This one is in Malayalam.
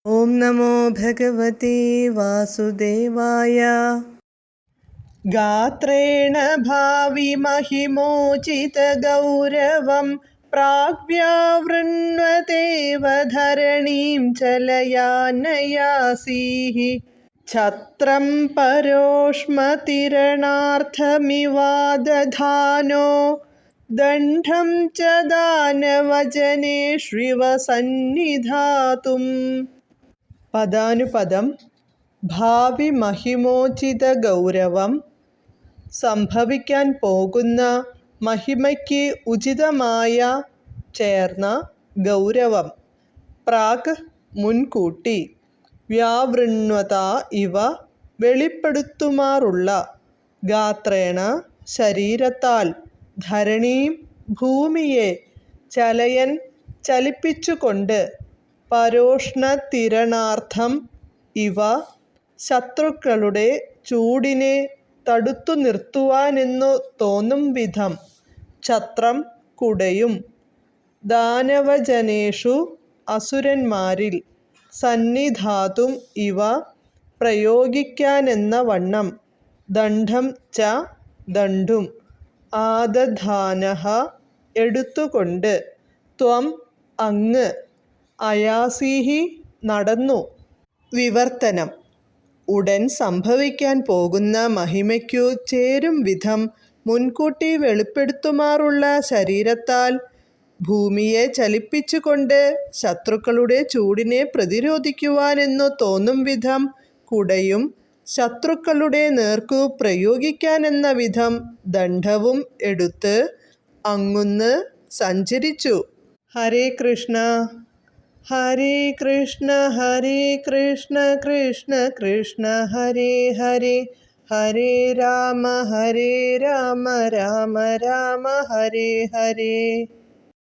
ഓം നമോ ഭഗവതേ വാസുദേവായ. ഗാത്രേണ ഭാവി മഹിമോചിത ഗൗരവം പ്രാഗ്വ്യാവൃണ്വതേവ ധരണീം ചലയാനയാസീഃ. ഛത്രം പരോഷ്മതിരണാർത്ഥമിവാദധാനോ ദണ്ഡം ച ദാനവജനേഷ്വിവ സന്നിധാതും. പദാനുപദം. ഭാവി മഹിമോചിത ഗൗരവം, സംഭവിക്കാൻ പോകുന്ന മഹിമയ്ക്ക് ഉചിതമായ ചേർന്ന ഗൗരവം. പ്രാക് മുൻകൂട്ടി. വ്യാവൃണ്വത ഇവ വെളിപ്പെടുത്തുമാറുള്ള. ഗാത്രേണ ശരീരത്താൽ. ധരണീം ഭൂമിയെ. ചലയൻ ചലിപ്പിച്ചുകൊണ്ട്. പരോഷ്ണതിരണാർത്ഥം ഇവ ശത്രുക്കളുടെ ചൂടിനെ തടുത്തു നിർത്തുവാനെന്നു തോന്നും വിധം. ഛത്രം കുടയും. ദാനവജനേഷു അസുരന്മാരിൽ. സന്നിധാതും ഇവ പ്രയോഗിക്കാനെന്ന വണ്ണം. ദണ്ഡം ച ദണ്ഡും. ആദധാനഃ എടുത്തുകൊണ്ട്. ത്വം അങ്ങ്. അയാസീഃ നടന്നു. വിവർത്തനം. ഉടൻ സംഭവിക്കാൻ പോകുന്ന മഹിമയ്ക്കു ചേരും വിധം മുൻകൂട്ടി വെളിപ്പെടുത്തുമാറുള്ള ശരീരത്താൽ. ഭൂമിയെ ചലിപ്പിച്ചുകൊണ്ട്. ശത്രുക്കളുടെ ചൂടിനെ പ്രതിരോധിക്കുവാനെന്നു തോന്നും വിധം കുടയും. ശത്രുക്കളുടെ നേർക്കു പ്രയോഗിക്കാനെന്ന വിധം ദണ്ഡവും എടുത്ത് അങ്ങുന്ന് സഞ്ചരിച്ചു. ഹരേ കൃഷ്ണ ഹരേ കൃഷ്ണ ഹരേ കൃഷ്ണ കൃഷ്ണ കൃഷ്ണ ഹരേ ഹരേ, ഹരേ രാമ രാമ രാമ ഹരേ ഹരേ.